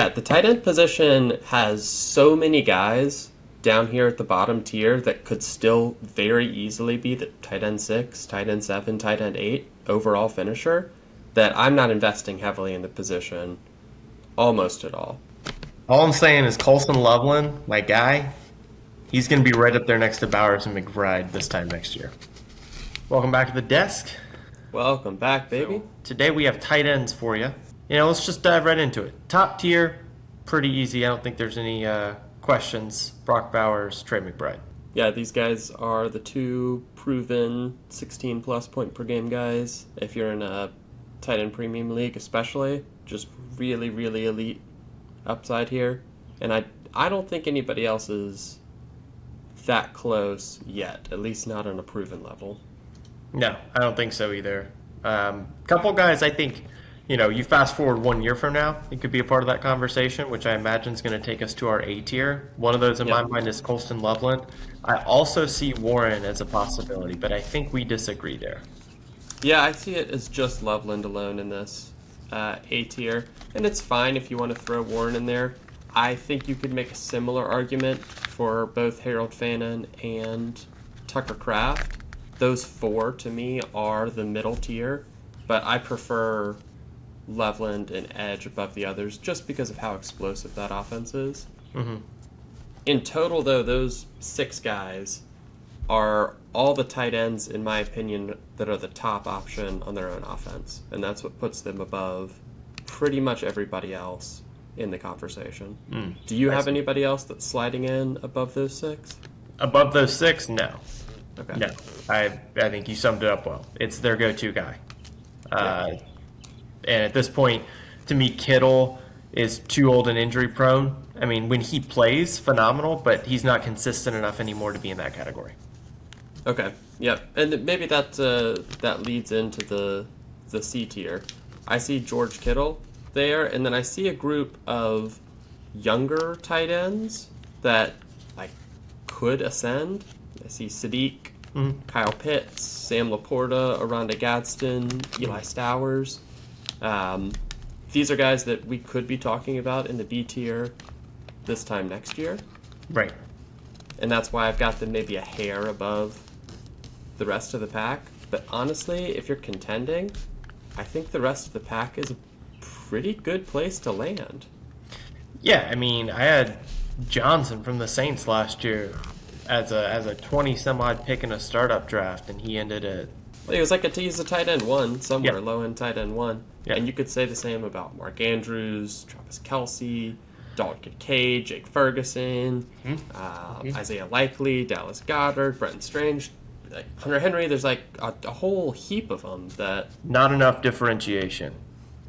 Yeah, the tight end position has so many guys down here at the bottom tier that could still very easily be the tight end 6, tight end 7, tight end 8 overall finisher that I'm not investing heavily in the position almost at all. All I'm saying is Colson Loveland, my guy, he's going to be right up there next to Bowers and McBride this time next year. Welcome back to the desk. Welcome back, baby. So, today we have tight ends for you. Let's just dive right into it. Top tier, pretty easy. I don't think there's any questions. Brock Bowers, Trey McBride. Yeah, these guys are the two proven 16-plus point per game guys. If you're in a tight end premium league especially, just really, really elite upside here. And I don't think anybody else is that close yet, at least not on a proven level. No, I don't think so either. Couple guys I think, you fast forward 1 year from now, it could be a part of that conversation, which I imagine is going to take us to our A tier. One of those in my mind is Colston Loveland. I also see Warren as a possibility, but I think we disagree there. Yeah, I see it as just Loveland alone in this A tier, and it's fine if you want to throw Warren in there. I think you could make a similar argument for both Harold Fannin and Tucker Kraft. Those four, to me, are the middle tier, but I prefer Loveland and Edge above the others just because of how explosive that offense is. Mm-hmm. In total, though, those 6 guys are all the tight ends, in my opinion, that are the top option on their own offense, and that's what puts them above pretty much everybody else in the conversation. Do you have anybody else that's sliding in above those 6? Above those 6, no. Okay. No, I think you summed it up well. It's their go-to guy. And at this point, to me, Kittle is too old and injury-prone. I mean, when he plays, phenomenal, but he's not consistent enough anymore to be in that category. Okay. Yep. And maybe that leads into the C tier. I see George Kittle there, and then I see a group of younger tight ends that could ascend. I see Sadiq, Kyle Pitts, Sam Laporta, Aranda Gadsden, Eli Stowers. These are guys that we could be talking about in the B tier this time next year. Right. And that's why I've got them maybe a hair above the rest of the pack. But honestly, if you're contending, I think the rest of the pack is a pretty good place to land. Yeah, I mean, I had Johnson from the Saints last year as a 20-some-odd pick in a startup draft, and he ended at... Well, he was he's a tight end 1 somewhere, low-end tight end 1. Yeah. And you could say the same about Mark Andrews, Travis Kelce, Dalton Kincaid, Jake Ferguson, Isaiah Likely, Dallas Goedert, Brenton Strange, Hunter Henry. There's a whole heap of them that... Not enough differentiation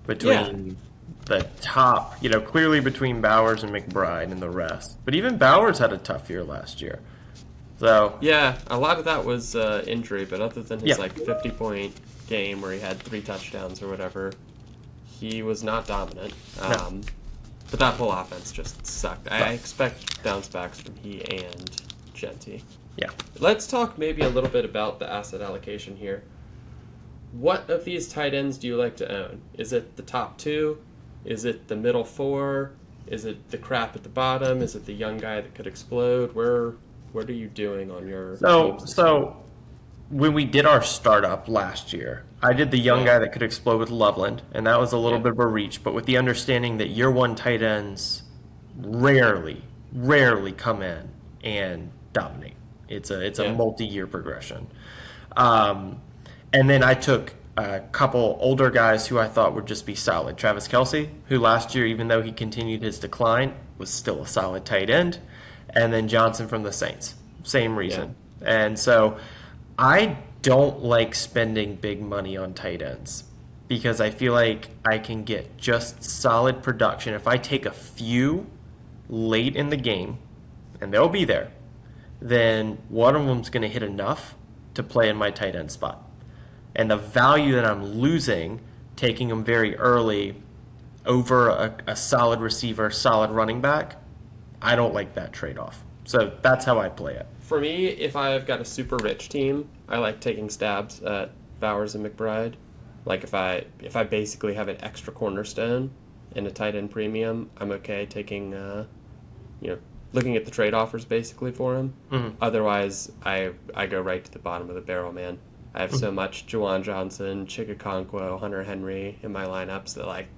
between the top, clearly between Bowers and McBride and the rest. But even Bowers had a tough year last year. So yeah, a lot of that was injury, but other than his 50-point game where he had 3 touchdowns or whatever, he was not dominant. No. But that whole offense just sucked. I expect bounce backs from he and Genty. Yeah. Let's talk maybe a little bit about the asset allocation here. What of these tight ends do you like to own? Is it the top 2? Is it the middle 4? Is it the crap at the bottom? Is it the young guy that could explode? What are you doing on your teams? So when we did our startup last year, I did the young guy that could explode with Loveland, and that was a little bit of a reach, but with the understanding that year 1 tight ends rarely come in and dominate. It's a multi-year progression. And then I took a couple older guys who I thought would just be solid. Travis Kelce, who last year, even though he continued his decline, was still a solid tight end. And then Johnson from the Saints. Same reason. Yeah. And so I don't like spending big money on tight ends because I feel like I can get just solid production. If I take a few late in the game, and they'll be there, then one of them's going to hit enough to play in my tight end spot. And the value that I'm losing taking them very early over a solid receiver, solid running back, I don't like that trade-off. So that's how I play it. For me, if I've got a super rich team, I like taking stabs at Bowers and McBride. Like if I basically have an extra cornerstone in a tight end premium, I'm okay taking, you know, looking at the trade offers basically for him. Mhm. Otherwise, I go right to the bottom of the barrel, man. I have so much Juwan Johnson, Chikakonkwo, Hunter Henry in my lineups that like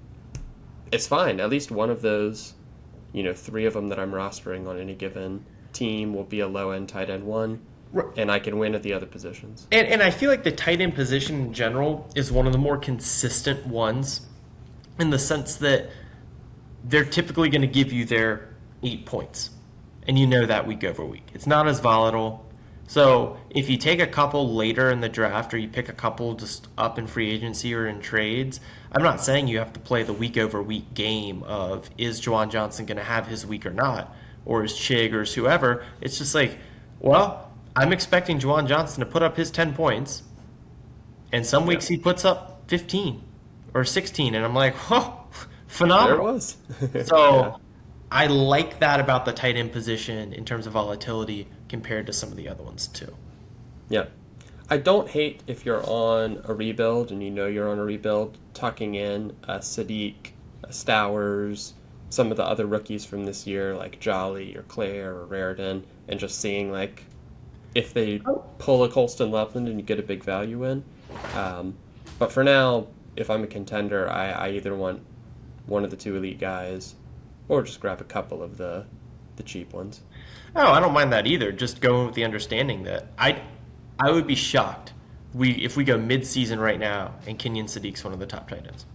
it's fine. At least one of those, three of them that I'm rostering on any given team will be a low end tight end one, Right. and I can win at the other positions. And I feel like the tight end position in general is one of the more consistent ones in the sense that they're typically going to give you their 8 points. And you know that week over week. It's not as volatile. So if you take a couple later in the draft or you pick a couple just up in free agency or in trades, I'm not saying you have to play the week over week game of is Juwan Johnson going to have his week or not, or is Chig or is whoever. It's just like, well, I'm expecting Juwan Johnson to put up his 10 points, and some weeks he puts up 15 or 16, and I'm like, whoa, There it phenomenal. was. Yeah. So I like that about the tight end position in terms of volatility compared to some of the other ones too. Yeah. I don't hate if you're on a rebuild and you know you're on a rebuild, tucking in a Sadiq, a Stowers, some of the other rookies from this year like Jolly or Claire or Raritan, and just seeing like if they pull a Colston Loveland and you get a big value in. But for now, if I'm a contender, I either want one of the two elite guys or just grab a couple of the cheap ones. Oh, I don't mind that either. Just going with the understanding that I would be shocked if we go mid season right now and Kenyon Sadiq's one of the top tight ends.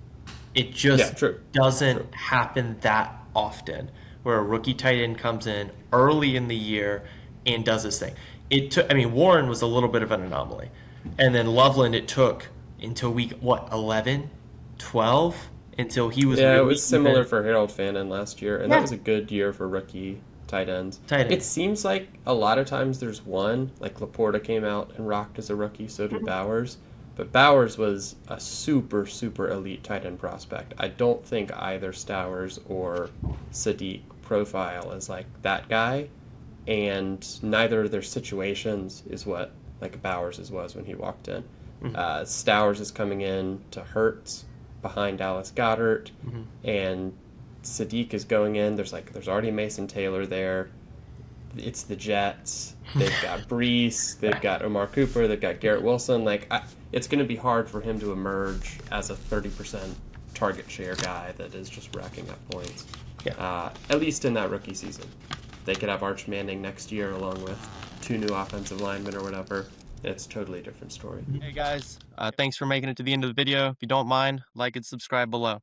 It Yeah, just true. doesn't True. happen that often where a rookie tight end comes in early in the year and does this thing. It took, I mean, Warren was a little bit of an anomaly. And then Loveland, it took until week, what, 11, 12, until he was Yeah, it really was similar even for Harold Fannin last year, and that yeah, was a good year for rookie tight ends. tight It end. seems like a lot of times there's one, like Laporta came out and rocked as a rookie, so did Bowers. But Bowers was a super, super elite tight end prospect. I don't think either Stowers or Sadiq profile as like that guy, and neither of their situations is what like Bowers' was when he walked in. Stowers is coming in to Hertz behind Dallas Goddard, and Sadiq is going in. There's already Mason Taylor there. It's the Jets. They've got Brees. They've got Omar Cooper. They've got Garrett Wilson. It's going to be hard for him to emerge as a 30% target share guy that is just racking up points. Yeah. At least in that rookie season. They could have Arch Manning next year along with two new offensive linemen or whatever. It's a totally different story. Hey guys, thanks for making it to the end of the video. If you don't mind, like and subscribe below.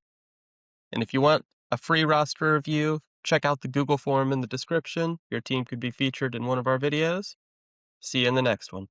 And if you want a free roster review, check out the Google form in the description. Your team could be featured in one of our videos. See you in the next one.